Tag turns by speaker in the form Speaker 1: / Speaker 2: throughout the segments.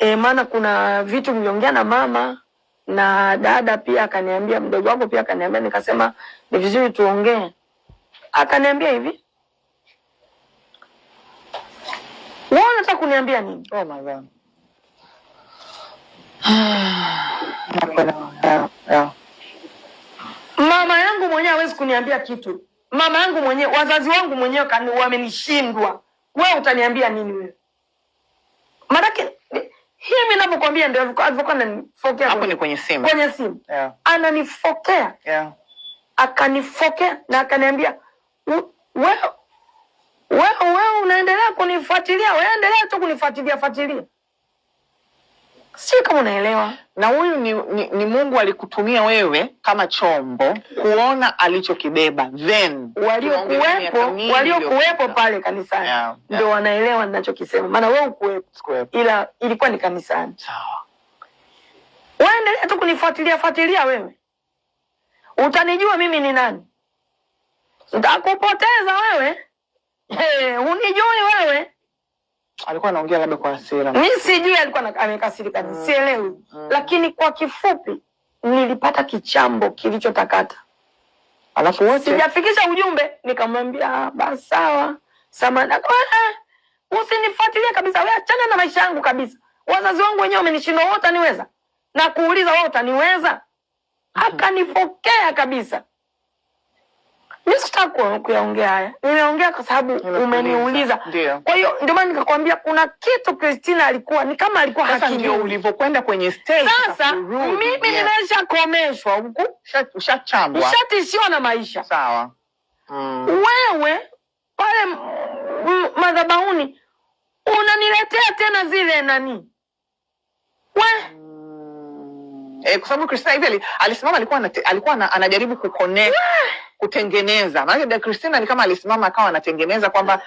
Speaker 1: Maana kuna vitu mliongea na mama na dada pia akaniambia, mdogo wako pia akaniambia, nikasema ni vizuri tuongee. Akaniambia hivi, wewe unataka kuniambia nini?
Speaker 2: Oh my God.
Speaker 1: Mama yangu mwenyewe hawezi kuniambia kitu. Mama yangu mwenyewe, wazazi wangu mwenyewe wamenishindwa. Wewe utaniambia nini wewe? Maanake hii mimi ninapokuambia ndio alivyokuwa ananifokea.
Speaker 2: Hapo ni kwenye simu.
Speaker 1: Kwenye simu.
Speaker 2: Yeah.
Speaker 1: Ananifokea.
Speaker 2: Yeah.
Speaker 1: Akanifokea na akaniambia, wewe unaendelea kunifuatilia, wewe endelea tu kunifuatilia. Si kama unaelewa.
Speaker 2: Na huyu ni Mungu alikutumia wewe kama chombo kuona alichokibeba. Then
Speaker 1: waliokuwepo pale kanisani ndio wanaelewa ninachokisema. Maana wewe ukuwepo, ila ilikuwa ni kanisani.
Speaker 2: Sawa.
Speaker 1: Wewe endelea tu kunifuatilia wewe. Utanijua mimi ni nani? Nitakupoteza wewe. Unijui wewe.
Speaker 2: Alikuwa anaongea labda kwa hasira.
Speaker 1: Mimi sijui alikuwa amekasirika, sielewi. Lakini kwa kifupi nilipata kichambo kilichotakata.
Speaker 2: Alafu wote
Speaker 1: sijafikisha ujumbe, nikamwambia basi sawa. Samahani. Usinifuatilie kabisa, wewe achana na maisha yangu kabisa. Wazazi wangu wenyewe wamenishindwa, wewe utaniweza? Na kuuliza wewe utaniweza? Akanifokea kabisa. Mimi sitaki kuongea haya. Nimeongea kwa sababu umeniuliza. Kwa hiyo ndio maana nikakwambia kuna kitu Christina alikuwa ni kama alikuwa hakijui.
Speaker 2: Ndio ulivyokwenda kwenye stage.
Speaker 1: Sasa mimi nimeshakomeshwa huku,
Speaker 2: ushachambwa.
Speaker 1: Ushatishiwa na maisha.
Speaker 2: Sawa.
Speaker 1: Wewe pale madhabahuni unaniletea tena zile nani?
Speaker 2: Kwa sababu Christina hivi alisimama, alikuwa anajaribu kuconnect, kutengeneza. Maana Christina ni kama alisimama akawa anatengeneza kwamba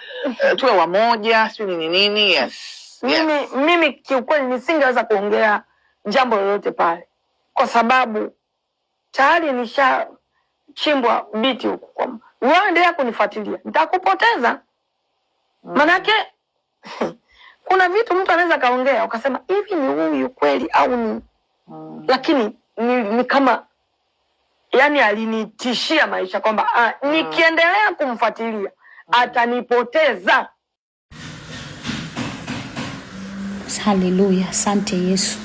Speaker 2: tuwe wamoja, sio nini. Yes.
Speaker 1: Mimi kiukweli nisingeweza kuongea jambo lolote pale kwa sababu tayari nishachimbwa biti huko. Kwa wewe endelea kunifuatilia, nitakupoteza. Manake kuna vitu mtu anaweza kaongea ukasema hivi ni huyu kweli au ni lakini ni kama yani alinitishia maisha kwamba nikiendelea kumfuatilia atanipoteza.
Speaker 3: Haleluya, asante Yesu.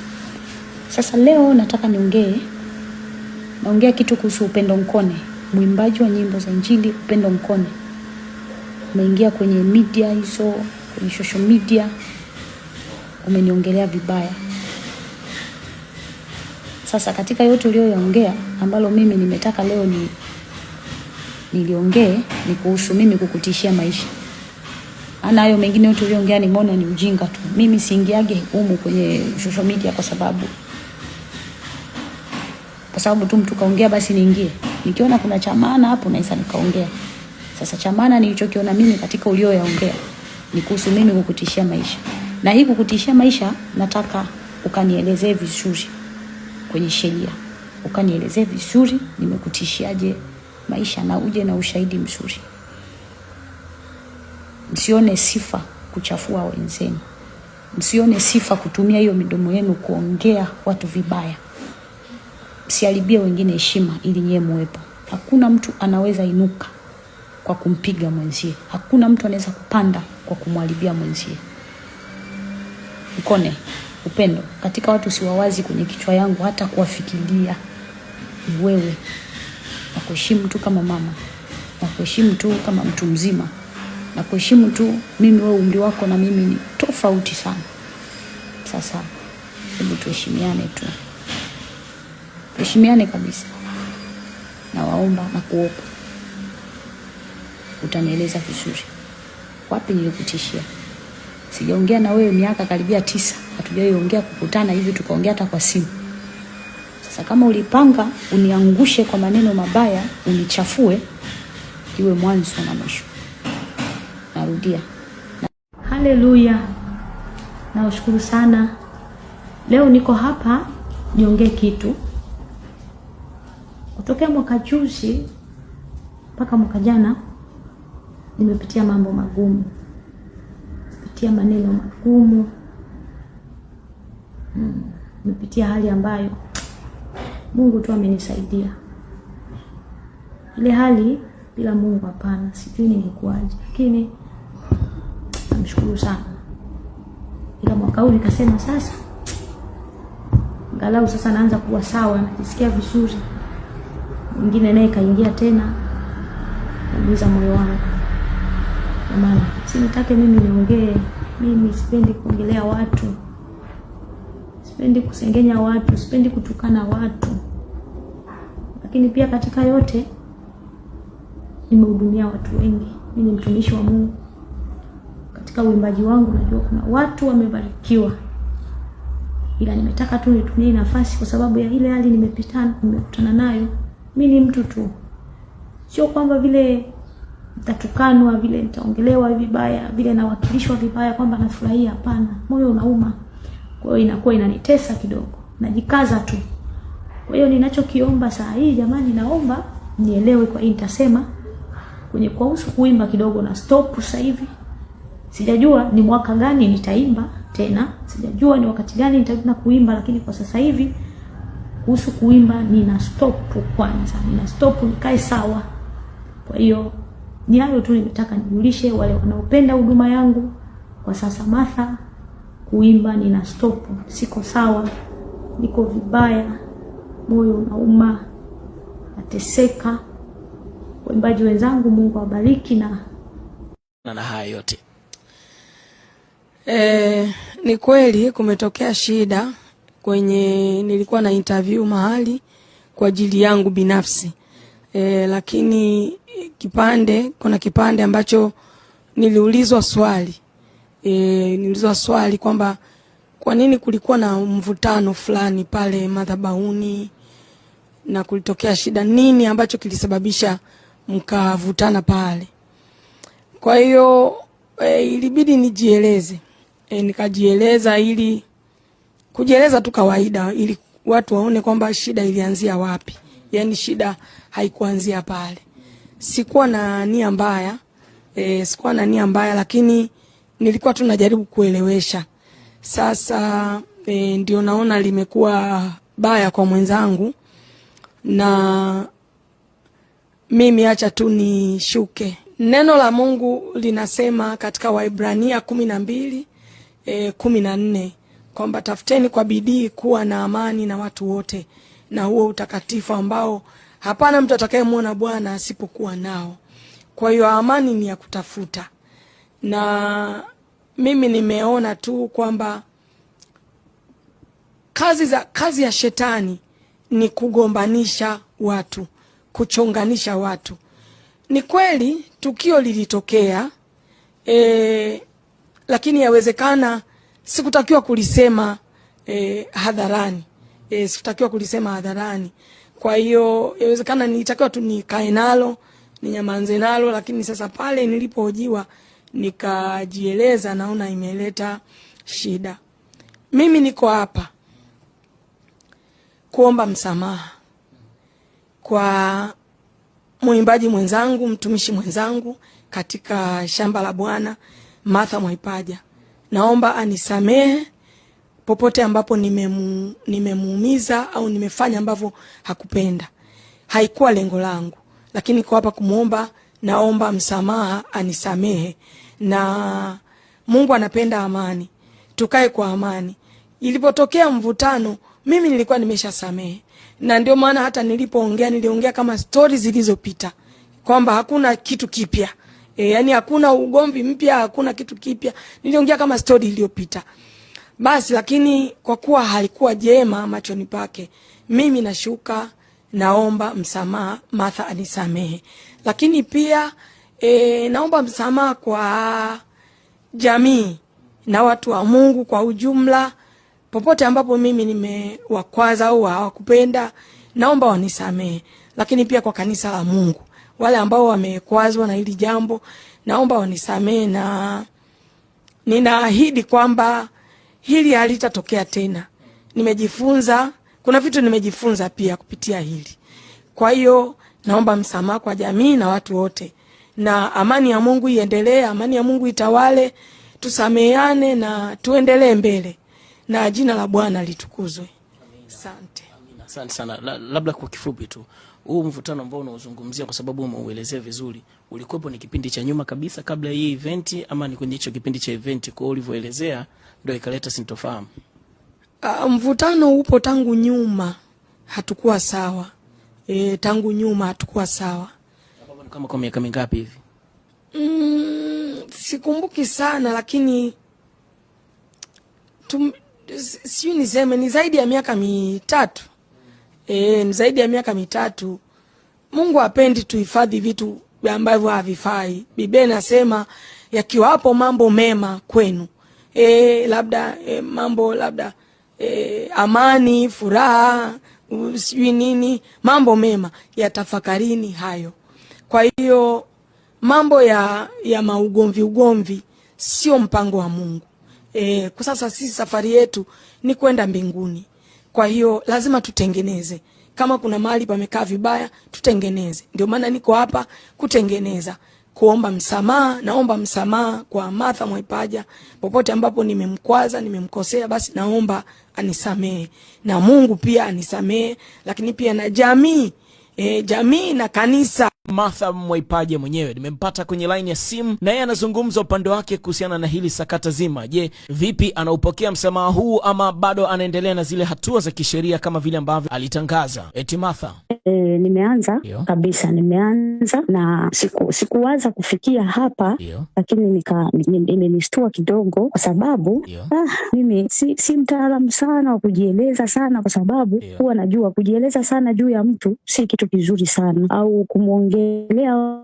Speaker 3: Sasa leo nataka naongea kitu kuhusu Upendo Mkone, mwimbaji wa nyimbo za Injili Upendo Mkone. Umeingia kwenye media hizo, kwenye social media, umeniongelea vibaya. Sasa katika yote uliyoongea ambalo mimi nimetaka leo niliongee ni kuhusu mimi kukutishia maisha. Ana hayo mengine yote uliyoongea nimeona ni ujinga tu. Mimi siingiage humu kwenye social media kwa sababu tu mtu kaongea basi niingie. Nikiona kuna cha maana hapo naweza nikaongea. Sasa cha maana nilichokiona mimi katika uliyoyaongea ni kuhusu mimi kukutishia maisha. Na hii kukutishia maisha nataka ukanielezee vizuri kwenye sheria. Ukanielezee vizuri nimekutishiaje maisha na uje na ushahidi mzuri. Msione sifa kuchafua wenzenu. Msione sifa kutumia hiyo midomo yenu kuongea watu vibaya. Msiharibie wengine heshima ili nyewe muwepo. Hakuna mtu anaweza inuka kwa kumpiga mwenzie. Hakuna mtu anaweza kupanda kwa kumharibia mwenzie. Mkone, Upendo, katika watu siwawazi kwenye kichwa yangu hata kuwafikiria wewe. Na kuheshimu tu kama mama. Na kuheshimu tu kama mtu mzima. Na kuheshimu tu mimi, wewe umri wako na mimi ni tofauti sana. Sasa hebu tuheshimiane tu. Tuheshimiane kabisa. Na waomba na kuopa. Utanieleza vizuri wapi nilikutishia. Sijaongea na wewe miaka karibia 9. Hatujaongea kukutana hivi tukaongea hata kwa simu. Sasa kama ulipanga uniangushe kwa maneno mabaya, unichafue, iwe mwanzo na mwisho. Narudia. Haleluya. Naushukuru sana. Leo niko hapa niongee kitu. Kutokea mwaka juzi mpaka mwaka jana nimepitia mambo magumu. Nimepitia maneno magumu. Nimepitia hali ambayo Mungu tu amenisaidia. Ile hali bila Mungu hapana, sijui ningekuaje. Lakini namshukuru sana. Ila mwaka huu nikasema sasa angalau sasa naanza kuwa sawa, najisikia vizuri. Mwingine naye kaingia tena kuuliza moyo wangu. Jamani, sinitake mimi niongee, mimi sipendi kuongelea watu. Sipendi kusengenya watu, sipendi kutukana watu. Lakini pia katika yote nimehudumia watu wengi. Mimi ni mtumishi wa Mungu. Katika uimbaji wangu najua kuna watu wamebarikiwa. Ila nimetaka tu nitumie nafasi kwa sababu ya ile hali nimekutana nayo. Mimi ni mtu tu. Sio kwamba vile nitatukanwa, vile nitaongelewa vibaya, vile nawakilishwa vibaya kwamba nafurahia, hapana. Moyo unauma. Kwa hiyo inakuwa inanitesa kidogo. Najikaza tu. Kwa hiyo ninachokiomba saa hii, jamani, naomba nielewe. Kwa hiyo nitasema kwenye kuhusu kuimba kidogo na stop sasa hivi. Sijajua ni mwaka gani nitaimba tena. Sijajua ni wakati gani nitaanza kuimba, lakini kwa sasa hivi kuhusu kuimba nina stop kwanza. Nina stop nikae sawa. Kwa hiyo ni hayo tu nimetaka nijulishe wale wanaopenda huduma yangu. Kwa sasa Martha, kuimba nina stop. Siko sawa. Niko vibaya. Moyo unauma. Nateseka. Waimbaji wenzangu, Mungu awabariki
Speaker 1: na haya yote. Ni kweli kumetokea shida kwenye nilikuwa na interview mahali kwa ajili yangu binafsi. Lakini kuna kipande ambacho niliulizwa swali. Niliulizwa swali kwamba kwa nini kulikuwa na mvutano fulani pale madhabahuni na kulitokea shida, nini ambacho kilisababisha mkavutana pale. Kwa hiyo ilibidi nijieleze. Nikajieleza ili kujieleza tu kawaida ili watu waone kwamba shida ilianzia wapi. Yaani shida haikuanzia pale. Sikuwa na nia mbaya, lakini nilikuwa tu najaribu kuelewesha. Sasa ndio naona limekuwa baya kwa mwenzangu, na mimi acha tu nishuke. Neno la Mungu linasema katika Waebrania 12:14 kwamba tafuteni kwa bidii kuwa na amani na watu wote na huo utakatifu ambao hapana mtu atakayemwona Bwana asipokuwa nao. Kwa hiyo amani ni ya kutafuta. Na mimi nimeona tu kwamba kazi ya shetani ni kugombanisha watu, kuchonganisha watu. Ni kweli tukio lilitokea, lakini yawezekana sikutakiwa kulisema hadharani. Sikutakiwa kulisema hadharani. Kwa hiyo yawezekana nilitakiwa tu nikae nalo, ninyamanze nalo, lakini sasa pale nilipohojiwa nikajieleza, naona imeleta shida. Mimi niko hapa kuomba msamaha kwa muimbaji mwenzangu, mtumishi mwenzangu katika shamba la Bwana, Martha Mwaipaja. Naomba anisamehe popote ambapo nimemuumiza au nimefanya ambavyo hakupenda. Haikuwa lengo langu, lakini kwa hapa kumuomba, naomba msamaha, anisamehe. Na Mungu anapenda amani. Tukae kwa amani. Ilipotokea mvutano, mimi nilikuwa nimeshasamehe. Na ndio maana hata niliongea kama stories zilizopita, kwamba hakuna kitu kipya. Yani hakuna ugomvi mpya, hakuna kitu kipya. Niliongea kama story iliyopita. Basi, lakini kwa kuwa halikuwa jema machoni pake, mimi nashuka, naomba msamaha, Martha anisamehe. Lakini pia naomba msamaha kwa jamii na watu wa Mungu kwa ujumla. Popote ambapo mimi nimewakwaza au hawakupenda, naomba wanisamehe. Lakini pia kwa kanisa la Mungu, wale ambao wamekwazwa na hili jambo, naomba wanisamehe, na ninaahidi kwamba hili halitatokea tena. Nimejifunza, kuna vitu nimejifunza pia kupitia hili. Kwa hiyo naomba msamaha kwa jamii na watu wote. Na amani ya Mungu iendelee, amani ya Mungu itawale, tusameheane na tuendelee mbele.
Speaker 4: na jina la Bwana litukuzwe. Asante.
Speaker 5: Asante sana. Labda kwa kifupi tu, huu mvutano ambao unaozungumzia, kwa sababu umeuelezea vizuri, ulikuwepo ni kipindi cha nyuma kabisa kabla hii event, ama ni kwenye hicho kipindi cha event kwa ulivyoelezea ndio ikaleta sintofahamu?
Speaker 4: Mvutano upo tangu nyuma, hatukuwa sawa. Tangu nyuma hatukuwa sawa.
Speaker 5: Kama kwa miaka mingapi hivi?
Speaker 4: Sikumbuki sana, lakini sio niseme ni zaidi ya miaka 3. Ni zaidi ya miaka 3. Mungu hapendi tuhifadhi vitu ambavyo havifai. Biblia inasema yakiwapo mambo mema kwenu, labda mambo labda amani, furaha, sijui nini, mambo mema, yatafakarini hayo. Kwa hiyo mambo ya ugomvi sio mpango wa Mungu. Kwa sasa sisi safari yetu ni kwenda mbinguni. Kwa hiyo lazima tutengeneze. Kama kuna mahali pamekaa vibaya, tutengeneze. Ndio maana niko hapa kutengeneza, kuomba msamaha. Naomba msamaha kwa Martha Mwaipaja, popote ambapo nimemkwaza, nimemkosea, basi naomba anisamehe, na Mungu pia anisamehe, lakini pia na jamii na kanisa.
Speaker 5: Martha Mwaipaja mwenyewe nimempata kwenye line ya simu, na yeye anazungumza upande wake kuhusiana na hili sakata zima. Je, vipi anaupokea msamaha huu, ama bado anaendelea na zile hatua za kisheria kama vile ambavyo alitangaza? Eti Martha,
Speaker 3: nimeanza kabisa, nimeanza na sikuwaza kufikia hapa. Lakini imenistua kidogo, kwa sababu mimi si mtaalamu sana wa kujieleza sana, kwa sababu huwa najua kujieleza sana juu ya mtu si kitu kizuri sana, au kumuongelea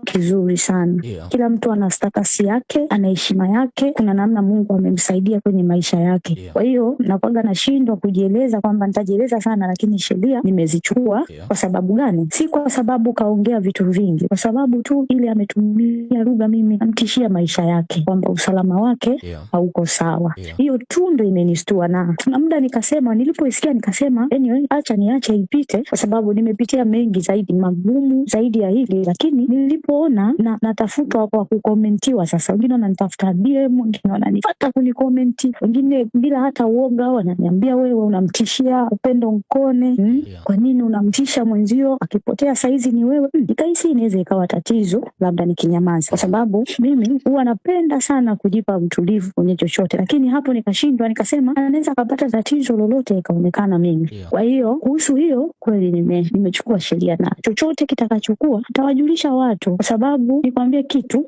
Speaker 3: kizuri sana. Kila mtu ana status yake, ana heshima yake, kuna namna Mungu amemsaidia kwenye maisha yake. Kwa hiyo nakuaga nashindwa kujieleza kwamba nitajieleza sana, lakini sheria nimezichukua. Kwa sababu gani? Si kwa sababu kaongea vitu vingi, kwa sababu tu ile ametumia lugha mimi namtishia maisha yake, kwamba usalama wake hauko sawa. Hiyo tu ndio imenistua, na kuna muda nikasema, nilipoisikia nikasema anyway, acha niache ipite, kwa sababu nimepitia mengi zaidi magumu zaidi ya hili. Lakini nilipoona natafutwa kwa kukomentiwa, sasa wengine wananitafuta DM, wengine wananifuata kunikomenti, wengine bila hata uoga wananiambia wewe unamtishia Upendo Nkone. Kwa nini unamtisha mwenzio? Akipotea saizi ni wewe. Nikaisi inaweza ikawa tatizo labda nikinyamaza, kwa sababu mimi huwa napenda sana kujipa mtulivu kwenye chochote. Lakini hapo nikashindwa, nikasema anaweza kupata tatizo lolote ikaonekana mimi. Kwa hiyo kuhusu hiyo kweli nimechukua sheria, na chochote kitakachokuwa nitawajulisha watu, kwa sababu nikwambie kitu,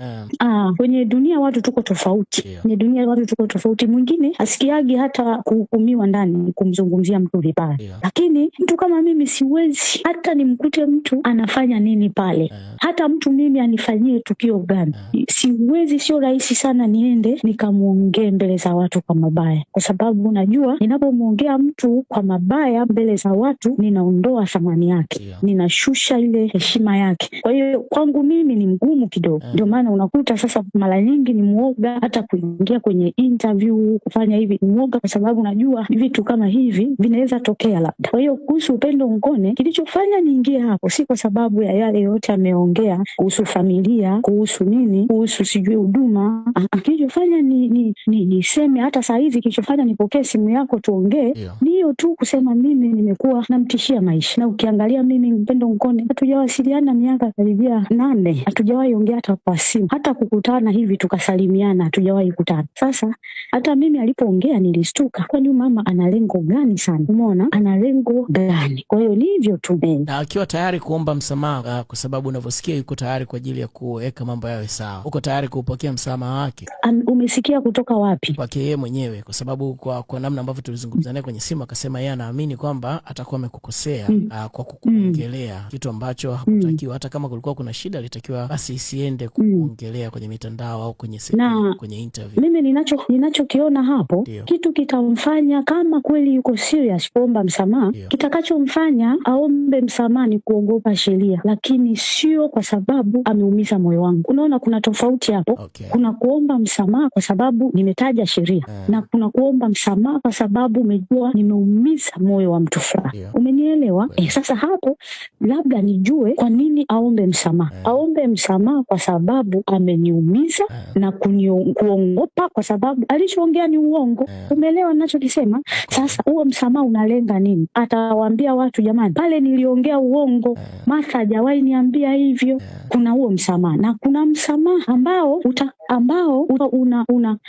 Speaker 3: kwenye dunia watu tuko tofauti. Kwenye dunia watu tuko tofauti. Mwingine asikiagi hata kuhukumiwa ndani kumzungumzia mtu vibaya. Lakini mtu kama mimi siwezi hata nimkute mtu anafanya nini pale, hata mtu mimi anifanyie tukio gani, siwezi, sio rahisi sana niende nikamuongee mbele za watu kwa mabaya, kwa sababu najua ninapomuongea mtu kwa mabaya mbele za watu ninaondoa thamani yake, ninashusha ile heshima yake. Kwa hiyo kwangu mimi ni mgumu kidogo. Ndio maana unakuta sasa mara nyingi ni muoga hata kuingia kwenye interview, kufanya hivi ni muoga, kwa sababu najua vitu kama hivi vinaweza tokea labda. Kwa hiyo kuhusu Upendo Nkone, kilichofanya niingie hapo si kwa sababu ya yale yote ameongea kuhusu familia, kuhusu nini, kuhusu sijui huduma. Kilichofanya niseme hata saa hizi, kilichofanya nipokee simu yako tuongee, ni hiyo tu, kusema mimi nimekuwa namtishia maisha. Na ukiangalia mimi Upendo Nkone hatujawasiliana miaka karibia 8, hatujawahi ongea hata kwa simu, hata kukutana hivi tukasalimiana hatujawahi kukutana. Sasa hata mimi alipoongea nilistuka, kwani mama ana lengo gani sana? Umeona ana lengo gani? Kwa hiyo ni hivyo tu.
Speaker 5: Na akiwa tayari kuomba msamaha, kwa sababu unavyosikia yuko tayari kwa ajili ya kuweka mambo yawe sawa, uko tayari kupokea msamaha wake?
Speaker 3: Umesikia kutoka wapi?
Speaker 5: Kwake yeye mwenyewe, kwa sababu kwa namna ambavyo tulizungumza naye kwenye simu, akasema yeye anaamini kwamba atakuwa amekukosea kwa kukuongelea kitu ambacho hakutakiwa. Hata kama kulikuwa kuna shida, alitakiwa basi isiende kuongelea kwenye mitandao au kwenye interview.
Speaker 3: Mimi ninachokiona hapo, kitu kitamfanya kama kweli yuko serious kuomba msamaha, kitakachomfanya aombe msamaha ni kuogopa sheria, lakini sio kwa sababu ameumiza moyo wangu. Unaona kuna tofauti hapo. Kuna kuomba msamaha kwa sababu nimetaja sheria, na kuna kuomba msamaha kwa sababu umejua nimeumiza moyo wa mtu fulani. Umenielewa? Sasa hapo labda nijue kwa nini aombe msamaha. Aombe msamaha kwa sababu ameniumiza na kuongopa kwa sababu alichoongea ni uongo. Umeelewa ninachokisema? Sasa huo msamaha unalenga nini? Atawaambia watu, jamani, pale niliongea uongo, Martha hajawahi niambia hivyo. Kuna huo msamaha, na kuna msamaha ambao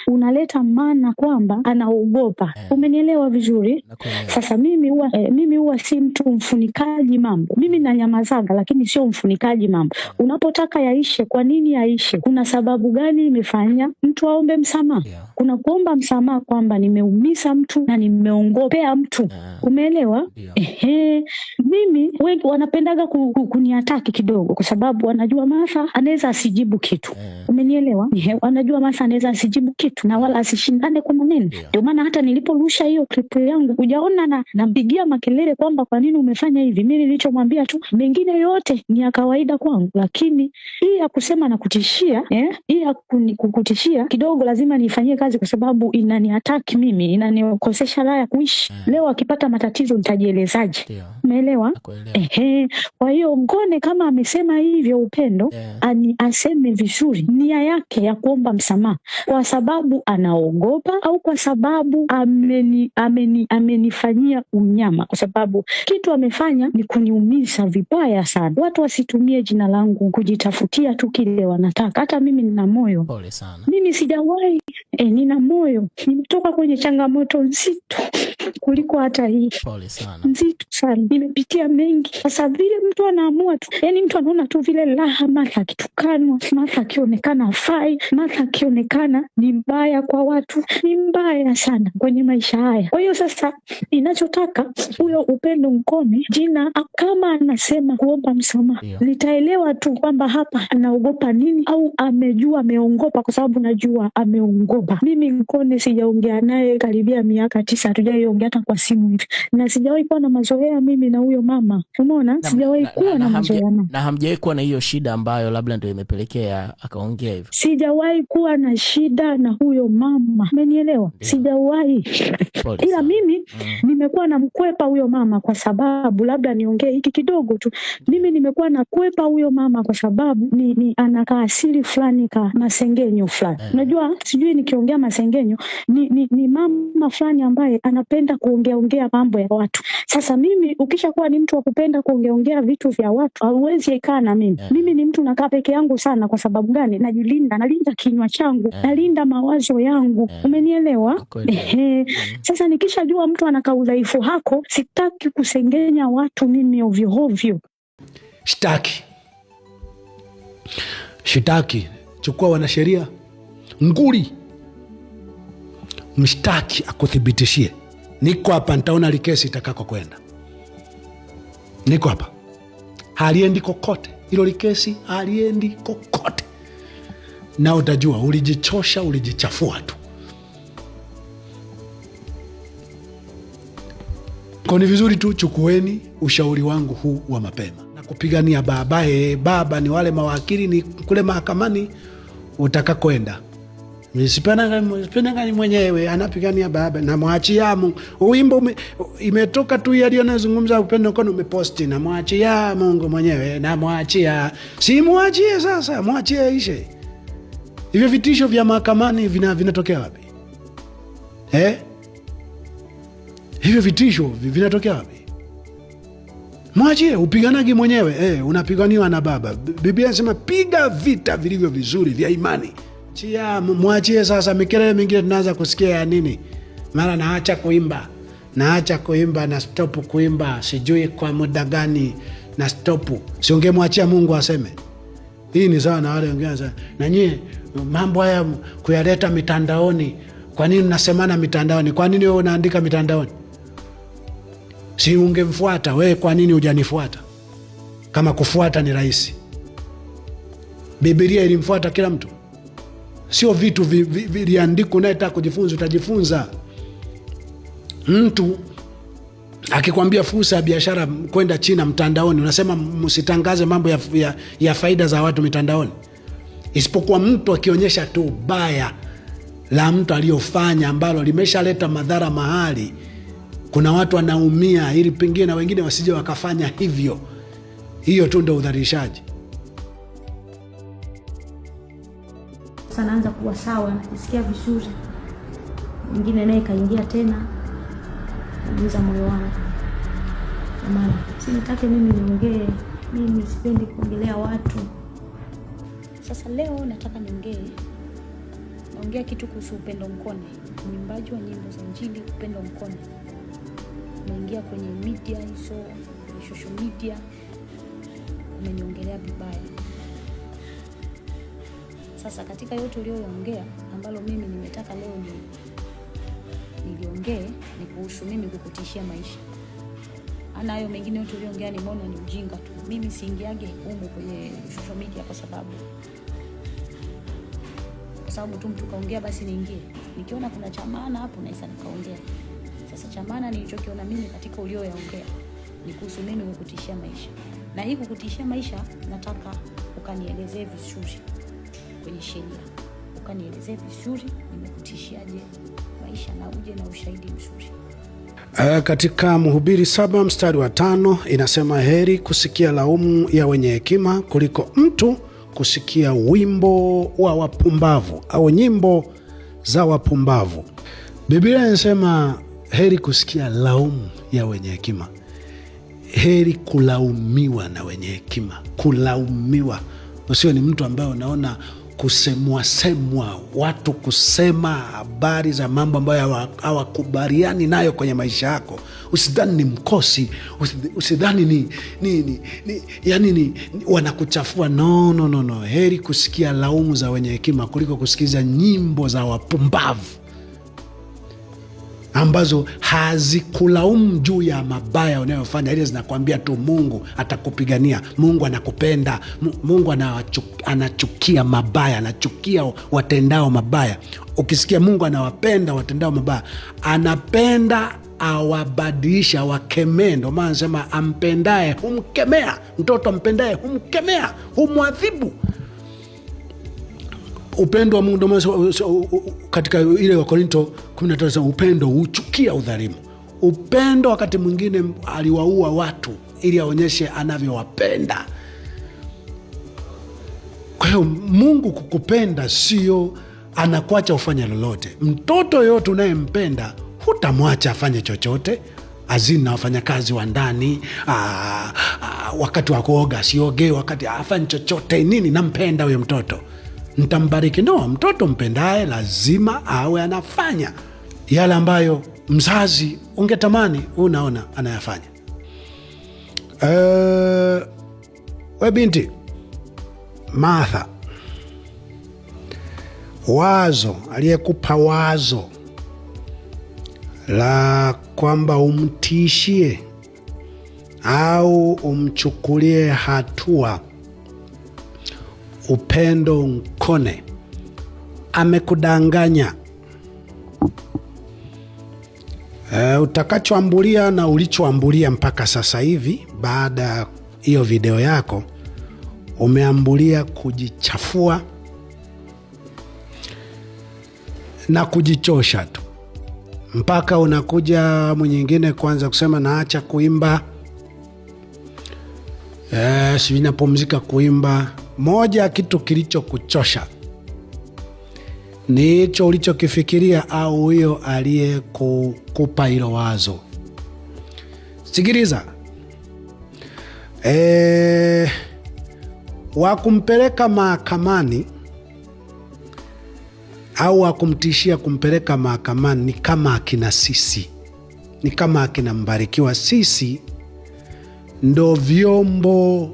Speaker 3: unaleta maana kwamba anaogopa. Umenielewa vizuri? Sasa mimi huwa si mtu mfunikaji mambo. Mimi nanyamazaga, lakini sio mfunikaji mambo. Unapotaka yaishe, kwa nini yaishe? Kuna sababu gani imefanya mtu aombe msamaha? Kuna kuomba msamaha kwamba nimeumiza mtu na nimeongopea mtu. Umeelewa? Mimi wengi wanapendaga kuniataki kidogo kwa sababu wanajua Martha anaweza asijibu kitu. Umenielewa? Wanajua Martha anaweza asijibu kitu na wala asishindane kwa maneno. Ndio maana hata niliporusha hiyo clip yangu hujaona nampigia makelele kwamba kwa nini umefanya hivi. Mimi nilichomwambia tu, mengine yote ni ya kawaida kwangu, lakini hii ya kusema na kutishia, hii ya kukutishia kidogo lazima nifanyie kazi kwa sababu inaniataki mimi, inanikosesha raha ya kuishi. Leo akipata matatizo nitajielezaje? Umeelewa? Kwa hiyo Ngone kama amesema hivyo Upendo, aseme vizuri nia yake ya kuomba msamaha, kwa sababu anaogopa au kwa sababu amenifanyia unyama, kwa sababu kitu amefanya ni kuniumiza vibaya sana. Watu wasitumie jina langu kujitafutia tu kile wanataka. Hata mimi nina moyo.
Speaker 5: Pole sana.
Speaker 3: Mimi sijawahi, nina moyo. Nimetoka kwenye changamoto nzito kuliko hata hii.
Speaker 5: Pole sana.
Speaker 3: Nzito sana. Nimepitia mengi. Sasa vile mtu anaamua tu, mtu anaona tu vile raha, Martha akitukanwa, Martha akionekana hafai, Martha akionekana ni mbaya kwa watu, ni mbaya sana kwenye maisha haya. Kwa hiyo sasa ninachotaka huyo Upendo Ngone, jina kama anasema kuomba msamaha, nitaelewa tu kwamba hapa anaogopa nini au amejua ameongopa, kwa sababu najua ameongopa. Mimi Ngone sijaongea naye karibia miaka 9, hatujaongea hata kwa simu hivi. Na sijawahi kuwa na mazoea mimi na huyo mama. Umeona? Sijawahi kuwa na mazoea.
Speaker 5: Na hamjawahi kuwa na hiyo shida ambayo labda ndio imepelekea akaongea hivyo.
Speaker 3: Sijawahi kuwa na shida na huyo mama. Umenielewa? Sijawahi. Ila mimi nimekuwa namkwepa huyo mama kwa sababu, labda niongee hiki kidogo tu. Mimi nimekuwa nakwepa huyo mama kwa sababu ni anakaa asili fulani ka masengenyo fulani. Unajua, sijui nikiongea masengenyo ni mama fulani ambaye anapenda kuongea mambo ya watu. Sasa mimi ukishakuwa ni mtu wa kupenda kuongea vitu vya watu, hauwezi ikaa na mimi. Mimi ni mtu nakaa peke yangu sana. Kwa sababu gani? Najilinda, nalinda kinywa changu, nalinda mawazo yangu. Umenielewa? Sasa nikishajua mtu anakaa udhaifu hako, sitaki kusengenya watu mimi ovyo ovyo.
Speaker 6: Shitaki. Chukua wanasheria nguli, mshtaki akuthibitishie. Niko hapa, nitaona likesi itakako kwenda. Niko hapa, haliendi kokote. Hilo likesi haliendi kokote, na utajua ulijichosha, ulijichafua tu. Kwa ni vizuri tu chukueni ushauri wangu huu wa mapema na kupigania baba ni wale mawakili ni kule mahakamani utakakoenda. Sipenda mwenyewe anapigania baba na mwachia Mungu. Wimbo imetoka tu alionazungumza Upendo Ngone umeposti, na mwachia Mungu mwenyewe, na mwachia. Si mwachie sasa, mwachie ishe. Hivyo vitisho vya mahakamani vinatokea wapi? Hivyo vitisho vinatokea wapi? Mwachie, upiganagi mwenyewe. Unapiganiwa na baba. Biblia inasema piga vita vilivyo vizuri vya imani. Mwachie sasa. Mikelele mingine tunaanza kusikia ya nini? Mara naacha kuimba na stop kuimba, sijui kwa muda gani na stop. Si ungemwachia Mungu aseme? Hii ni sawa na wale wengine sasa, na nyie mambo haya kuyaleta mitandaoni. Kwa nini mnasemana mitandaoni? Kwa nini wewe unaandika mitandaoni? Si ungemfuata wewe, kwa nini hujanifuata? Kama kufuata ni rahisi. Biblia ilimfuata kila mtu. Sio vitu viliandikwa unayetaka kujifunza utajifunza. Mtu akikwambia fursa ya biashara kwenda China mtandaoni, unasema msitangaze mambo ya faida za watu mitandaoni. Isipokuwa mtu akionyesha tu baya la mtu aliyofanya ambalo limeshaleta madhara mahali, Kuna watu wanaumia ili pengine na wengine wasije wakafanya hivyo. Hiyo tu ndio udhalilishaji.
Speaker 3: Sasa naanza kuwa sawa, najisikia vizuri. Mwingine naye kaingia tena, naguza moyo wangu. Jamani, sinitake mimi niongee, mimi sipendi kuongelea watu. Sasa leo nataka naongea kitu kuhusu Upendo Mkone, mwimbaji wa nyimbo za Injili. Upendo Mkone umeingia kwenye media hizo, kwenye social media, umeniongelea vibaya. Sasa katika yote uliyoongea, ambalo mimi nimetaka leo niliongee ni kuhusu mimi kukutishia maisha. Ana hayo mengine yote uliyoongea nimeona ni ujinga tu. Mimi siingiage huko kwenye social media kwa sababu tu mtu kaongea basi niingie. Nikiona kuna cha maana hapo naisa nikaongea. Sasa cha maana nilichokiona mimi katika ulioyaongea ni kuhusu mimi kukutishia maisha. Na hii kukutishia maisha nataka ukanielezee vizuri kwenye sheria. Ukanielezee vizuri nimekutishiaje maisha na uje na ushahidi mzuri.
Speaker 6: Katika Mhubiri 7 mstari wa 5 inasema, heri kusikia laumu ya wenye hekima kuliko mtu kusikia wimbo wa wapumbavu au nyimbo za wapumbavu. Biblia inasema heri kusikia laumu ya wenye hekima. Heri kulaumiwa na wenye hekima. Kulaumiwa. Usio ni mtu ambaye unaona semwa watu kusema habari za mambo ambayo hawakubaliani nayo kwenye maisha yako. Usidhani ni mkosi, usidhani ni wanakuchafua. No. Heri kusikia laumu za wenye hekima kuliko kusikiza nyimbo za wapumbavu ambazo hazikulaumu juu ya mabaya unayofanya, ile zinakwambia tu Mungu atakupigania, Mungu anakupenda, Mungu anachukia mabaya, anachukia watendao mabaya. Ukisikia Mungu anawapenda watendao mabaya, anapenda awabadilisha, awakemee. Ndio maana anasema ampendaye humkemea, mtoto ampendaye humkemea, humwadhibu. Upendo wa Mungu katika ile wa Korinto 13, upendo huchukia udhalimu. Upendo wakati mwingine aliwaua watu ili aonyeshe anavyowapenda. Kwa hiyo Mungu kukupenda sio anakuacha ufanye lolote. Mtoto yote unayempenda hutamwacha afanye chochote. Azina wafanyakazi wa ndani, wakati wa kuoga sioge, wakati afanye chochote nini, nampenda huyo mtoto, nitambariki. No, mtoto mpendaye lazima awe anafanya yale ambayo mzazi ungetamani unaona anayafanya. We binti Martha, aliyekupa wazo la kwamba umtishie au umchukulie hatua Upendo Mkone, amekudanganya. Utakachoambulia na ulichoambulia mpaka sasa hivi, baada ya hiyo video yako, umeambulia kujichafua na kujichosha tu, mpaka unakuja mwingine kwanza kusema naacha kuimba, sivyo napumzika kuimba. Moja kitu kilicho kuchosha ni hicho ulichokifikiria au huyo aliye kupa hilo wazo. Sikiliza, wakumpeleka mahakamani au wakumtishia kumpeleka mahakamani ni kama akina sisi, ni kama akina Mbarikiwa. Sisi ndo vyombo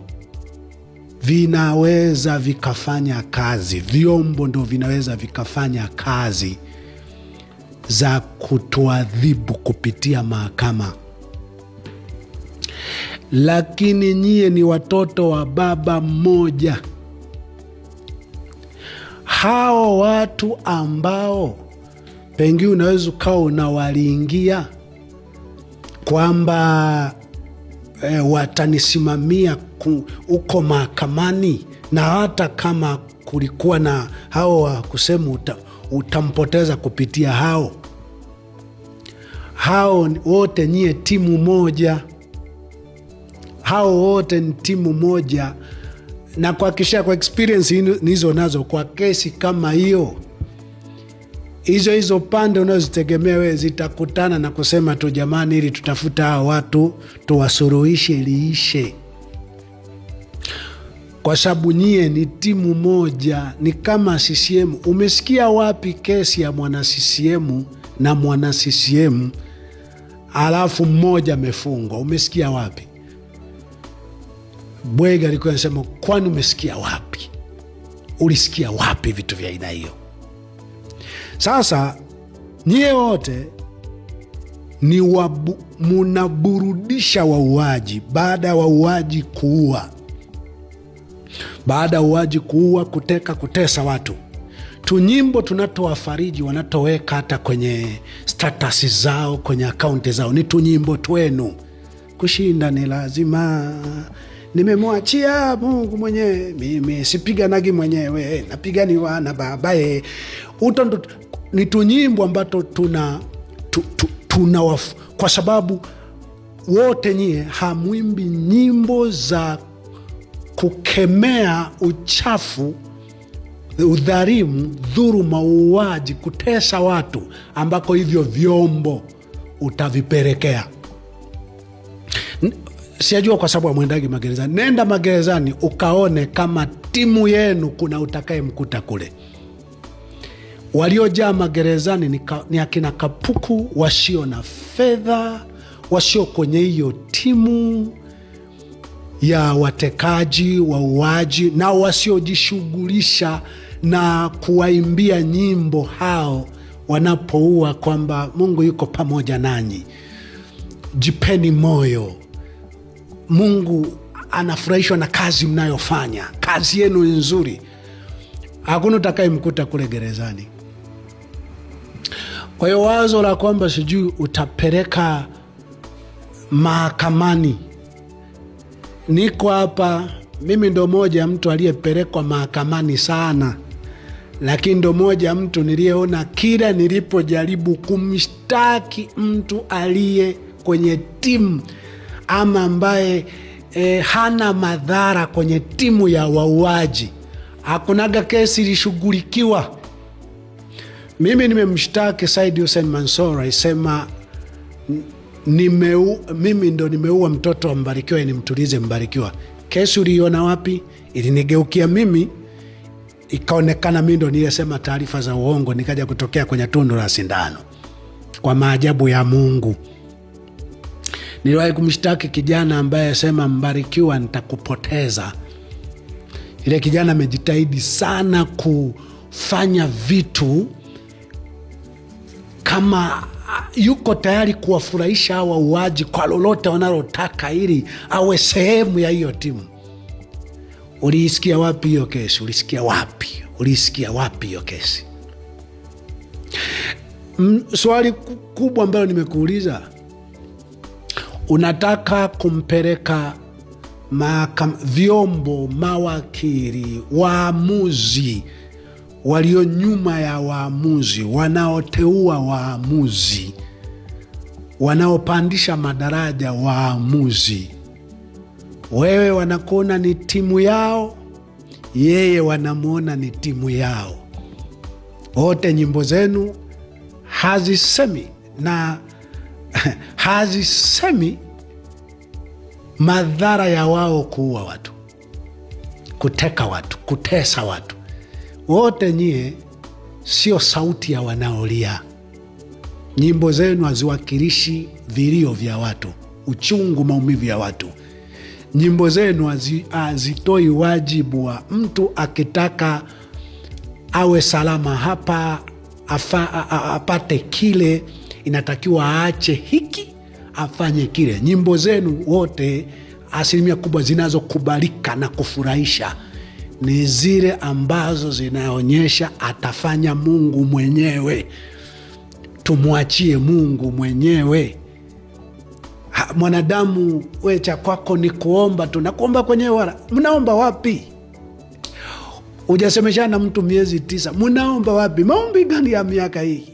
Speaker 6: vinaweza vikafanya kazi, vyombo ndo vinaweza vikafanya kazi za kutuadhibu kupitia mahakama. Lakini nyie ni watoto wa baba mmoja. Hao watu ambao pengine unaweza ukawa unawaliingia kwamba watanisimamia uko mahakamani, na hata kama kulikuwa na hao wa kusema utampoteza kupitia hao wote nyie timu moja, hao wote ni timu moja. Na kwa experience nizo nazo kwa kesi kama hiyo, hizo pande unazitegemea wewe zitakutana na kusema tu jamani, ili tutafuta hao watu tuwasuruhishe liishe, kwa sababu nyie ni timu moja. Ni kama CCM. Umesikia wapi kesi ya mwana CCM na mwana CCM alafu mmoja amefungwa? Umesikia wapi? Bwega alikuwa anasema, kwani umesikia wapi? Ulisikia wapi vitu vya aina hiyo? Sasa nyie wote ni munaburudisha wauaji baada ya wauaji kuua, baada ya wauaji kuua, kuteka, kutesa watu. Tunyimbo tunatowafariji wanatoweka hata kwenye status zao, kwenye akaunti zao, ni tunyimbo twenu. Kushinda ni lazima, nimemwachia Mungu mwenyewe, mimi sipiganagi mwenyewe, napiganiwa na babaye. Ni tunyimbo ambato tuna kwa sababu wote nyie hamwimbi nyimbo za kukemea uchafu, udhalimu, dhuluma, uuaji, kutesa watu, ambako hivyo vyombo utavipelekea. Sijajua kwa sababu amwendagi magerezani. Nenda magerezani ukaone kama timu yenu kuna utakaye mkuta kule. Waliojaa magerezani ni akina kapuku, wasio na fedha, wasio kwenye hiyo timu ya watekaji, wauaji, na wasiojishughulisha na kuwaimbia nyimbo hao wanapoua kwamba Mungu yuko pamoja nanyi, jipeni moyo, Mungu anafurahishwa na kazi mnayofanya, kazi yenu nzuri. Hakuna utakaye mkuta kule gerezani. Kwa hiyo wazo la kwamba sijui utapeleka mahakamani, niko hapa mimi, ndo moja mtu aliyepelekwa mahakamani sana, lakini ndo moja mtu niliyeona kila nilipojaribu kumshtaki mtu aliye kwenye timu ama ambaye hana madhara kwenye timu ya wauaji, hakunaga kesi ilishughulikiwa. Mimi nimemshtaki Said Hussein Mansour, isema mimi ndo nimeua mtoto wa Mbarikiwa, nimtulize Mbarikiwa. Kesi uliona wapi? Ilinigeukia mimi, ikaonekana mimi ndo niliyesema taarifa za uongo, nikaja kutokea kwenye tundu la sindano. Kwa maajabu ya Mungu. Niliwahi kumshtaki kijana ambaye sema Mbarikiwa nitakupoteza. Ile kijana amejitahidi sana kufanya vitu kama yuko tayari kuwafurahisha hawa wauaji kwa lolote wanalotaka ili awe sehemu ya hiyo timu. Ulisikia wapi hiyo kesi? Ulisikia wapi? Ulisikia wapi hiyo kesi? Swali kubwa ambalo nimekuuliza, unataka kumpeleka vyombo, mawakili, waamuzi, walio nyuma ya waamuzi, wanaoteua waamuzi, wanaopandisha madaraja waamuzi. Wewe wanakuona ni timu yao, yeye wanamuona ni timu yao. Wote nyimbo zenu hazisemi na hazisemi madhara ya wao kuua watu, kuteka watu, kutesa watu. Wote nyie sio sauti ya wanaolia. Nyimbo zenu haziwakilishi vilio vya watu, uchungu, maumivu ya watu. Nyimbo zenu hazitoi wajibu wa mtu akitaka awe salama hapa, apate kile, inatakiwa aache hiki afanye kile. Nyimbo zenu wote, asilimia kubwa zinazokubalika na kufurahisha ni zile ambazo zinaonyesha atafanya Mungu mwenyewe. Tumwachie Mungu mwenyewe. Mwanadamu, we cha kwako ni kuomba tu, na kuomba kwenye wala. Mnaomba wapi? Hujasemeshana mtu miezi 9, mnaomba wapi? Maombi gani ya miaka hii?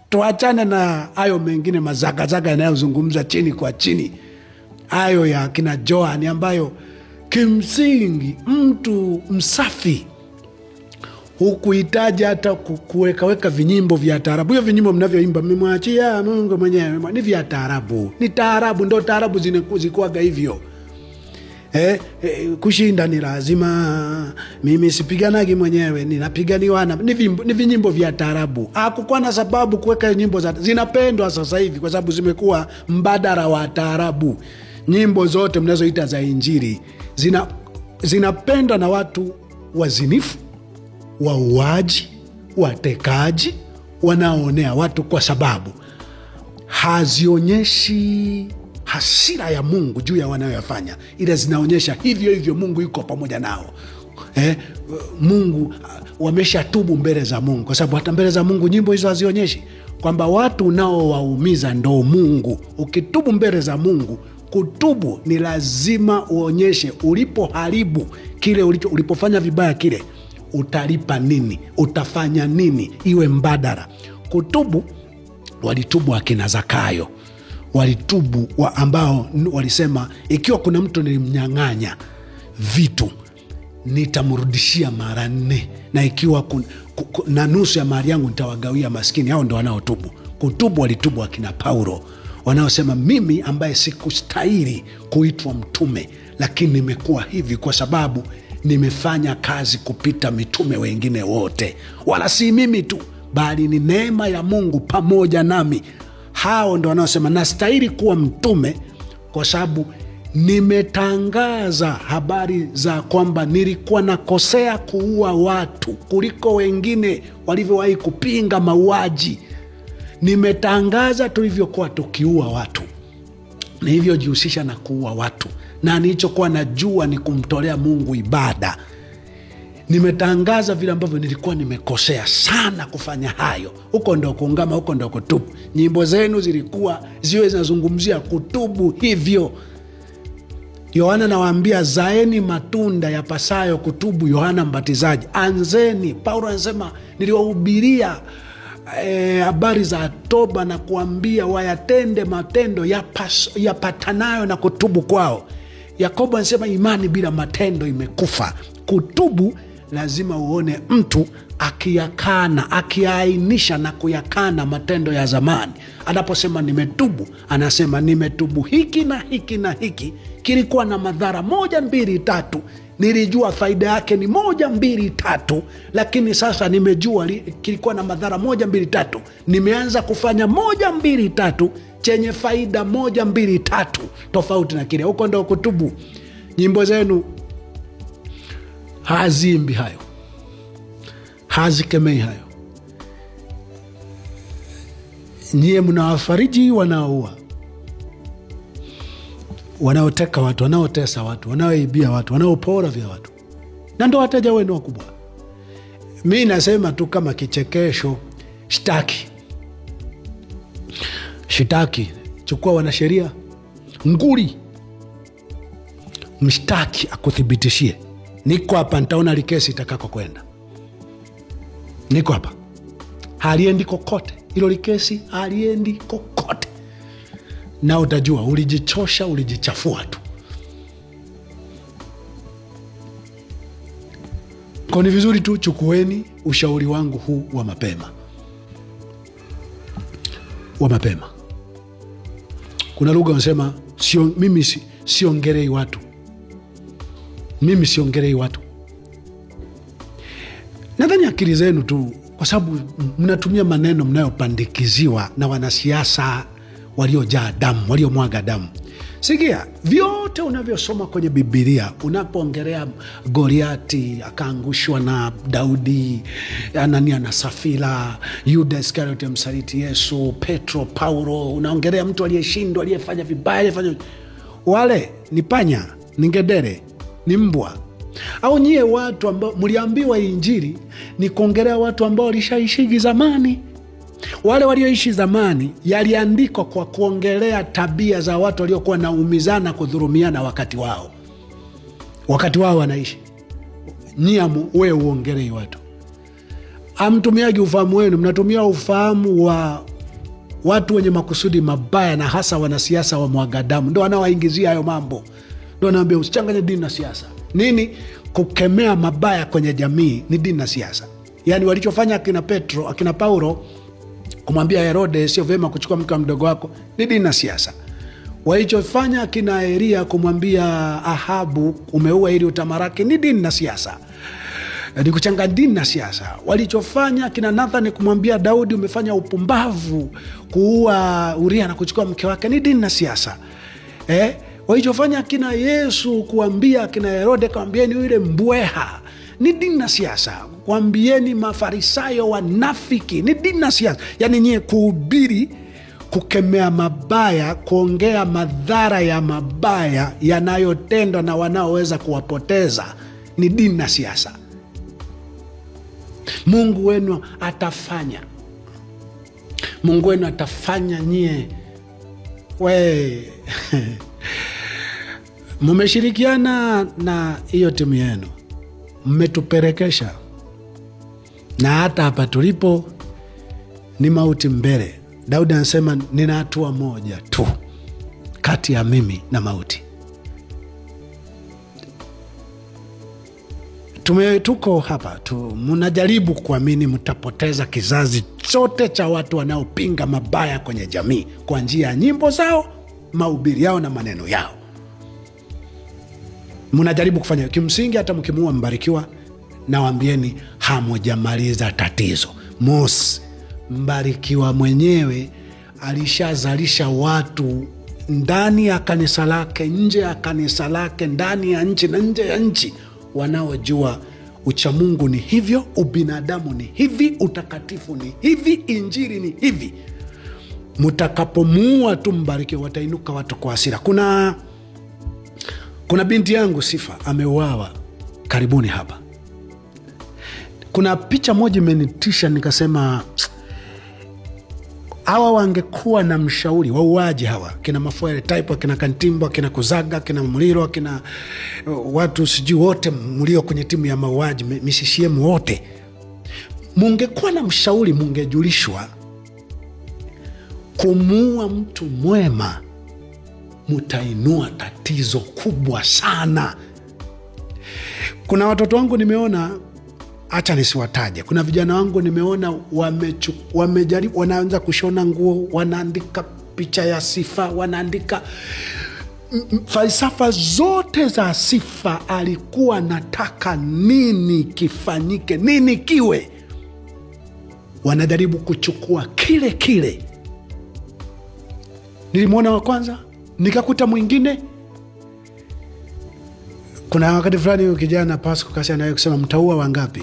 Speaker 6: Tuachane na hayo mengine mazagazaga yanayozungumza chini kwa chini, hayo ya kina Joan, ambayo kimsingi mtu msafi hukuhitaji hata kuwekaweka vinyimbo vya taarabu. Hiyo vinyimbo mnavyoimba, mmemwachia Mungu mwenyewe, ni vya taarabu, ni taarabu, ndo taarabu zikuaga hivyo. Kushinda ni lazima, mimi sipiganagi mwenyewe, ninapiganiwa na, ni vinyimbo vya taarabu. Hakukuwa na sababu kuweka nyimbo zinapendwa sasa hivi kwa sababu zimekuwa mbadala wa taarabu. Nyimbo zote mnazoita za Injili zinapendwa na watu wazinifu, wauaji, watekaji, wanaonea watu, kwa sababu hazionyeshi hasira ya Mungu juu ya wanayoyafanya, ila zinaonyesha hivyo hivyo Mungu yuko pamoja nao. Mungu wameshatubu mbele za Mungu, kwa sababu hata mbele za Mungu nyimbo hizo hazionyeshi kwamba watu unaowaumiza ndo Mungu. Ukitubu mbele za Mungu, kutubu ni lazima uonyeshe ulipoharibu kile ulipofanya vibaya, kile utalipa nini, utafanya nini, iwe mbadala. Kutubu, walitubu akina Zakayo, walitubu ambao walisema ikiwa kuna mtu nilimnyang'anya vitu nitamrudishia mara 4, na ikiwa na nusu ya mali yangu nitawagawia maskini. Hao ndo wanaotubu. Kutubu, walitubu akina Paulo, wanaosema mimi ambaye sikustahili kuitwa mtume, lakini nimekuwa hivi kwa sababu nimefanya kazi kupita mitume wengine wote, wala si mimi tu, bali ni neema ya Mungu pamoja nami. Hao ndo wanaosema nastahili kuwa mtume kwa sababu nimetangaza habari za kwamba nilikuwa nakosea kuua watu kuliko wengine walivyowahi kupinga mauaji. Nimetangaza tulivyokuwa tukiua watu, nilivyojihusisha na kuua watu, na nilichokuwa najua ni kumtolea Mungu ibada. Nimetangaza vile ambavyo nilikuwa nimekosea sana kufanya hayo. Huko ndo kuungama, huko ndo kutubu. Nyimbo zenu zilikuwa ziwe zinazungumzia kutubu hivyo. Yohana nawaambia, zaeni matunda yapasayo kutubu. Yohana Mbatizaji, anzeni. Paulo anasema niliwahubiria habari za toba na kuambia wayatende matendo yapatanayo na kutubu kwao. Yakobo anasema imani bila matendo imekufa. Kutubu lazima uone mtu akiyakana, akiainisha na kuyakana matendo ya zamani. Anaposema nimetubu, anasema nimetubu hiki na hiki na hiki, kilikuwa na madhara 1, 2, 3. Nilijua faida yake ni 1, 2, 3, lakini sasa nimejua kilikuwa na madhara 1, 2, 3. Nimeanza kufanya 1, 2, 3 chenye faida 1, 2, 3 tofauti na kile. Huko ndo kutubu. Nyimbo zenu hazimbi hayo, hazikemei hayo. Nyie mnawafariji wanaoua, wanaoteka watu, wanaotesa watu, wanaoibia watu, wanaopora vya watu, na ndo wateja wenu wakubwa. Mi nasema tu kama kichekesho, shitaki, chukua wanasheria nguli, mshtaki akuthibitishie. Niko hapa, nitaona likesi itakako kwenda. Niko hapa, haliendi kokote ilo likesi, haliendi kokote, na utajua ulijichosha, ulijichafua tu. Kwa ni vizuri tu chukueni ushauri wangu huu wa mapema. Kuna lugha wanasema mimi siongelei watu. Mimi siongelei watu. Nadhani akili zenu tu, kwa sababu mnatumia maneno mnayopandikiziwa na wanasiasa waliojaa damu, waliomwaga damu. Sikia, vyote unavyosoma kwenye Biblia, unapoongelea Goliati akaangushwa na Daudi, Anania na Safira, Yuda Iskariote msaliti Yesu, Petro, Paulo, unaongelea mtu aliyeshindwa, aliyefanya vibaya, wale ni panya, ni ngedere, ni mbwa. Au nyie watu ambao mliambiwa Injili ni kuongelea watu ambao walishaishigi zamani. Wale walioishi zamani yaliandikwa kwa kuongelea tabia za watu waliokuwa naumizana, kudhurumiana wakati wao wanaishi. Nyiamu we uongelei watu, amtumiagi ufahamu wenu, mnatumia ufahamu wa watu wenye makusudi mabaya, na hasa wanasiasa wa mwagadamu ndo wanawaingizia hayo mambo, ndo wanaambia usichanganye dini na siasa. Nini? Kukemea mabaya kwenye jamii ni dini na siasa. Yani walichofanya akina Paulo kumwambia Herode sio vyema kuchukua mke wa mdogo wako ni dini na siasa. Walichofanya akina Elia kumwambia Ahabu umeua ili utamaraki ni dini na siasa. Ni kuchanga dini na siasa. Walichofanya kina Nathan kumwambia Daudi umefanya upumbavu kuua Uria na kuchukua mke wake ni dini na siasa. Walichofanya kina Yesu kuambia kina Herode kaambieni yule mbweha ni dini na siasa. Kuambieni Mafarisayo wanafiki ni dini na siasa. Yani nyie kuhubiri, kukemea mabaya, kuongea madhara ya mabaya yanayotendwa na wanaoweza kuwapoteza ni dini na siasa. Mungu wenu atafanya. Mungu wenu atafanya nyie. Mumeshirikiana na hiyo timu yenu, mmetuperekesha, na hata hapa tulipo ni mauti mbele. Daudi anasema nina hatua moja tu kati ya mimi na mauti. Tuko hapa tu, mnajaribu kuamini mtapoteza kizazi chote cha watu wanaopinga mabaya kwenye jamii kwa njia ya nyimbo zao, mahubiri yao na maneno yao. Mnajaribu kufanya. Kimsingi hata mkimuua Mbarikiwa, nawaambieni hamujamaliza tatizo. Mosi, Mbarikiwa mwenyewe alishazalisha watu ndani ya kanisa lake, nje ya kanisa lake, ndani ya nchi na nje ya nchi, wanaojua uchamungu ni hivyo, ubinadamu ni hivi, utakatifu ni hivi, injili ni hivi. Mtakapomuua tu Mbarikiwa watainuka watu kwa hasira. Kuna binti yangu Sifa ameuawa karibuni hapa. Kuna picha moja imenitisha, nikasema hawa wangekuwa na mshauri wauaji hawa, kina Mafuere Type, kina Kantimbo, kina Kuzaga, kina Muliro, kina watu sijui wote mlio kwenye timu ya mauaji misisiemu wote, mungekuwa na mshauri, mungejulishwa kumuua mtu mwema mutainua tatizo kubwa sana. Kuna watoto wangu nimeona, acha nisiwataje, kuna vijana wangu nimeona wamejaribu, wanaanza kushona nguo, wanaandika picha ya Sifa, wanaandika falsafa zote za Sifa. Alikuwa nataka nini kifanyike, nini kiwe, wanajaribu kuchukua kile kile. Nilimwona wa kwanza, nikakuta mwingine. Kuna wakati fulani kijana Pasco kasi anaye kusema mtaua wangapi?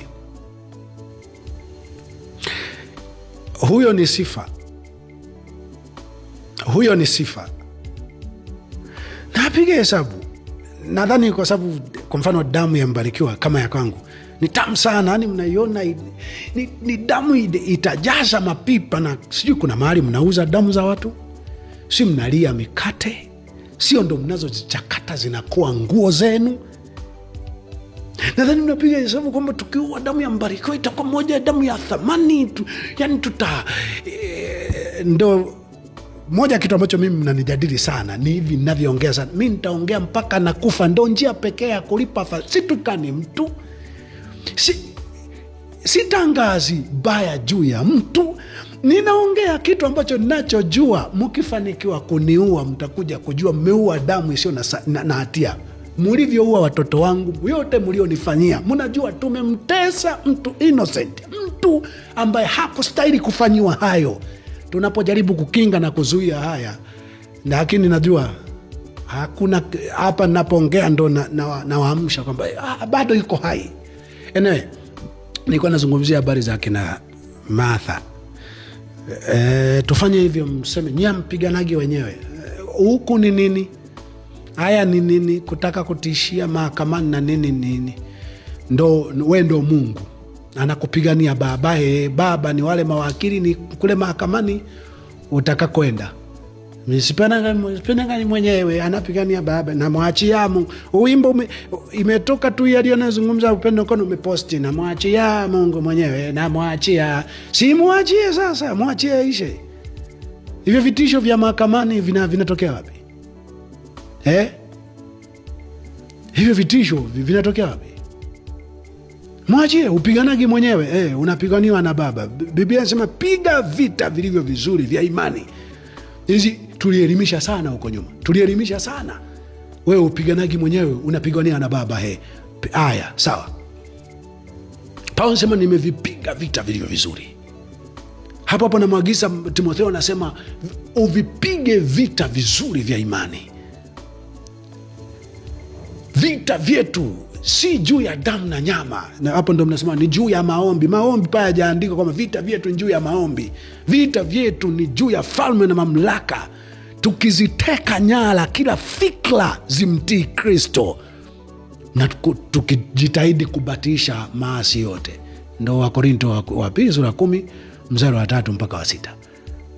Speaker 6: Huyo ni Sifa. Huyo ni Sifa. Napiga hesabu. Nadhani kwa sababu kwa mfano damu ya Mbarikiwa kama ya kwangu ni tamu sana, yani mnaiona ni damu itajaza mapipa, na sijui kuna mahali mnauza damu za watu, si mnalia mikate, sio ndo mnazozichakata zinakuwa nguo zenu. Nadhani mnapiga hesabu kwamba tukiua damu ya Mbarikiwa itakuwa moja damu ya thamani yani ndo moja kitu ambacho mimi mnanijadili sana ni hivi ninavyoongea sana. Mimi nitaongea mpaka nakufa, ndo njia pekee ya kulipa situkani mtu, sitangazi baya juu ya mtu. Ninaongea kitu ambacho ninachojua. Mkifanikiwa kuniua mtakuja kujua mmeua damu isiyo na hatia. Mlivyoua watoto wangu yote mlionifanyia, mnajua tumemtesa mtu innocent, mtu ambaye hakustahili kufanyiwa hayo. Tunapojaribu kukinga na kuzuia haya, lakini najua hakuna. Hapa ninapoongea ndo nawaamsha kwamba bado yuko hai. Anyway, nilikuwa nazungumzia habari za kina Martha. Tufanye hivyo, mseme nyia mpiganaji wenyewe. Huku ni nini? Haya ni nini? Kutaka kutishia mahakamani na nini? We ndo Mungu anakupigania babaye. Baba ni wale mawakili, ni kule mahakamani utaka kwenda. Msipendanga mwenyewe anapigania baba na mwachia Mungu. Wimbo imetoka tu yaliyo nazungumza upendo kono umeposti, na mwachia Mungu mwenyewe, na mwachia. Si mwachie sasa, mwachie ishe. Hivyo vitisho vya mahakamani vinatokea wapi? Hivyo vitisho vinatokea wapi? Mwachie upiganagi mwenyewe. Unapiganiwa na baba. Biblia inasema piga vita vilivyo vizuri vya imani. Hizi tulielimisha sana huko nyuma. Tulielimisha sana. Wewe upiganagi mwenyewe, unapiganiwa na baba. Aya, sawa. Paulo anasema nimevipiga vita vilivyo vizuri. Hapo namwagiza Timotheo, anasema uvipige vita vizuri vya imani. Vita vyetu si juu ya damu na nyama. Na hapo ndo mnasema ni juu ya maombi. Maombi paya hajaandika kwamba vita vyetu ni juu ya maombi. Vita vyetu ni juu ya falme na mamlaka, tukiziteka nyara kila fikra zimtii Kristo, na tukijitahidi kubatilisha maasi yote. Ndo Wakorinto wa pili sura 10 mstari wa 3 mpaka wa 6.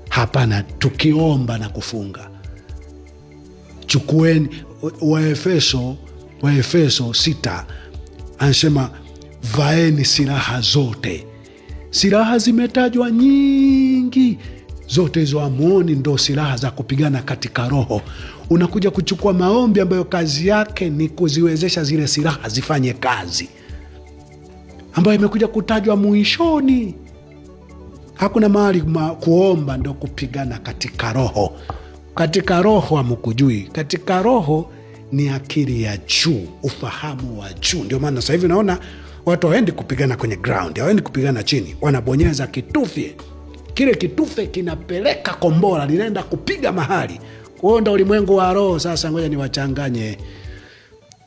Speaker 6: Hapana, tukiomba na kufunga. Chukueni Waefeso 6 anasema vaeni silaha zote. Silaha zimetajwa nyingi, zote hizo amuoni ndo silaha za kupigana katika roho. Unakuja kuchukua maombi ambayo kazi yake ni kuziwezesha zile silaha zifanye kazi, ambayo imekuja kutajwa mwishoni. Hakuna mahali kuomba ndo kupigana katika roho. Katika roho hamkujui. Katika roho ni akili ya juu, ufahamu wa juu. Ndio maana sasa hivi naona watu hawaendi kupigana kwenye ground, hawaendi kupigana chini, wanabonyeza kitufe. Kile kitufe kinapeleka kombora, linaenda kupiga mahali. Huo ndo ulimwengu wa roho. Sasa ngoja niwachanganye,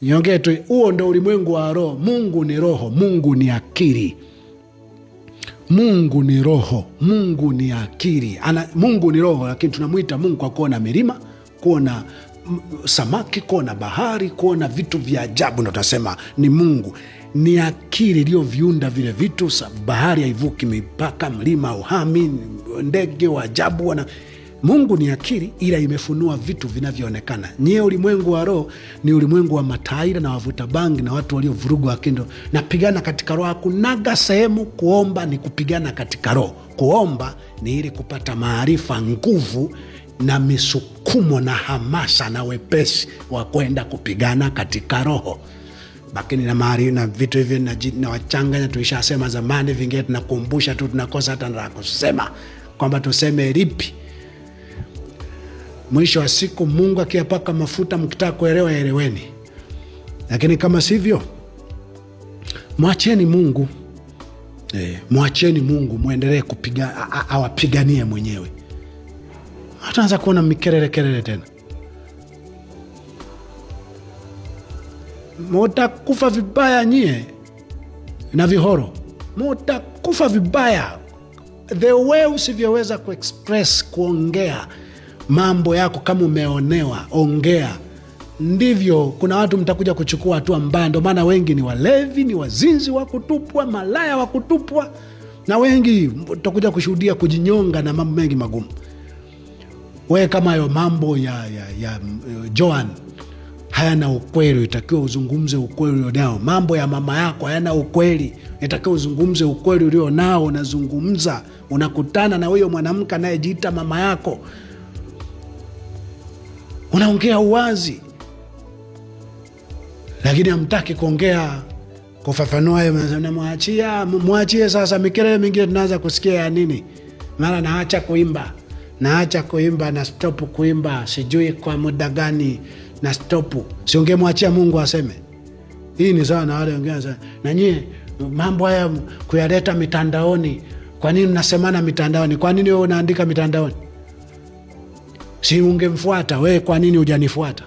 Speaker 6: niongee tu. Huo ndo ulimwengu wa roho. Mungu ni roho, Mungu ni akili. Mungu ni roho, Mungu ni akili. Mungu ni roho, lakini tunamwita Mungu kwa kuona milima, kuona samaki, kuona bahari, kuona vitu vya ajabu, ndo tunasema ni Mungu. Ni akili iliyoviunda vile vitu. Bahari haivuki mipaka, mlima uhami, ndege wa ajabu. Mungu ni akili, ila imefunua vitu vinavyoonekana. Nyie ulimwengu wa roho ni ulimwengu wa mataira na wavuta bangi na watu waliovurugwa akindo. Napigana katika roho. Hakunaga sehemu kuomba ni kupigana katika roho. Kuomba ni ili kupata maarifa, nguvu na misukumo na hamasa na wepesi wa kwenda kupigana katika roho. Lakini na maarifa na vitu hivi na wachanganya, tulishasema zamani, vingine tunakumbusha tu, tunakosa hata na kusema kwamba tuseme lipi. Mwisho wa siku Mungu akiyapaka mafuta, mkitaka kuelewa eleweni. Lakini kama sivyo, mwacheni Mungu. Mwacheni Mungu, muendelee kupiga, awapiganie mwenyewe. Hataanza kuona mikelele tena. Mutakufa vibaya nyie na vihoro. Mutakufa vibaya. The way usivyoweza kuexpress, kuongea mambo yako kama umeonewa, ongea. Ndivyo kuna watu mtakuja kuchukua hatua mbaya. Ndio maana wengi ni walevi, ni wazinzi wa kutupwa, malaya wa kutupwa, na wengi mtakuja kushuhudia kujinyonga na mambo mengi magumu. Wewe kama hayo mambo ya Joan hayana ukweli, itakiwa uzungumze ukweli ulionao. Mambo ya mama yako hayana ukweli, itakiwa uzungumze ukweli ulionao. Unazungumza, unakutana na huyo mwanamke anayejiita mama yako, unaongea uwazi. Lakini hamtaki kuongea, kufafanua hayo. Mwachie sasa. Mikelele mingine tunaanza kusikia ya nini? Mara naacha kuimba, na stop kuimba, sijui kwa muda gani na stop. Si ungemwachia Mungu aseme? Hii ni sawa na wale wengine na nyie mambo haya kuyaleta mitandaoni. Kwa nini mnasemana mitandaoni? Kwa nini wewe unaandika mitandaoni? Si ungemfuata wewe? Kwa nini hujanifuata?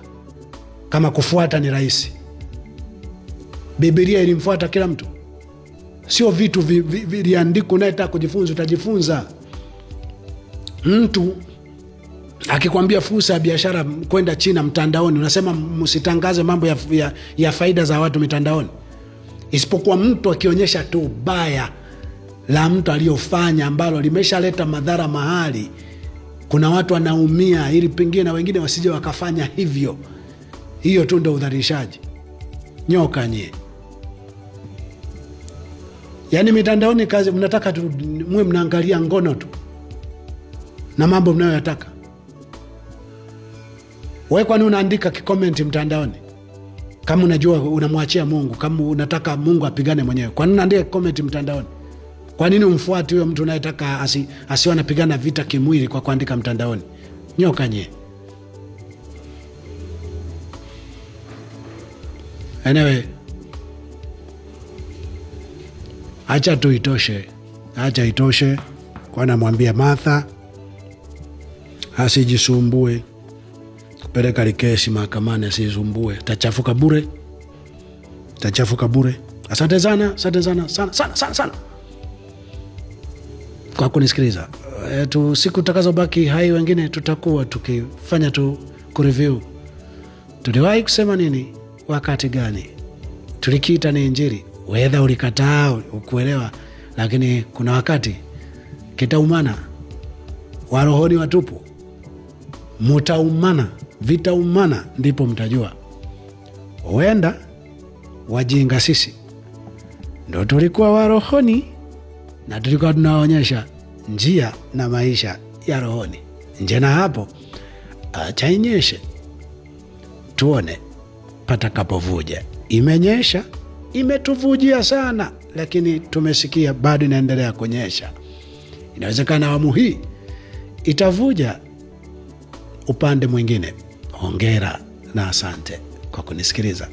Speaker 6: Kama kufuata ni rahisi. Biblia ilimfuata kila mtu. Sio vitu viliandikwa unayetaka kujifunza utajifunza. Mtu akikwambia fursa ya biashara kwenda China mtandaoni, unasema msitangaze mambo ya faida za watu mitandaoni. Isipokuwa mtu akionyesha tu baya la mtu aliyofanya ambalo limeshaleta madhara mahali, kuna watu wanaumia, ili pengine na wengine wasije wakafanya hivyo. Hiyo tu ndio udhalilishaji. Nyoka nyie. Yaani mitandaoni kazi mnataka tu mwe mnaangalia ngono tu. na mambo mnayoyataka. Wewe kwani unaandika kikomenti mtandaoni? Kama unajua unamwachia Mungu, kama unataka Mungu apigane mwenyewe, kwani unaandika kikomenti mtandaoni? Kwa nini umfuati huyo mtu unayetaka asiwe anapigana vita kimwili kwa kuandika mtandaoni? Nyoka nye. Anyway, acha tu itoshe. Acha itoshe. Kwa namwambia Martha asijisumbue kupeleka likesi mahakamani, asisumbue. Tachafuka bure. Tachafuka bure. Asante sana sana kwa kunisikiliza. Siku tutakazobaki hai wengine tutakuwa tukifanya tu kureview. Tuliwahi kusema nini? Wakati gani? Tulikiita ni Injili. Wedha ulikataa, ukuelewa, lakini kuna wakati kitaumana. Warohoni watupu mutaumana, vitaumana, ndipo mtajua. Huenda wajinga sisi ndo tulikuwa warohoni na tulikuwa tunaonyesha njia na maisha ya rohoni. Nje na hapo, acha inyeshe tuone patakapovuja. Imenyesha, imetuvujia sana, lakini tumesikia bado inaendelea kunyesha. Inawezekana awamu hii itavuja upande mwingine. Hongera na asante kwa kunisikiliza.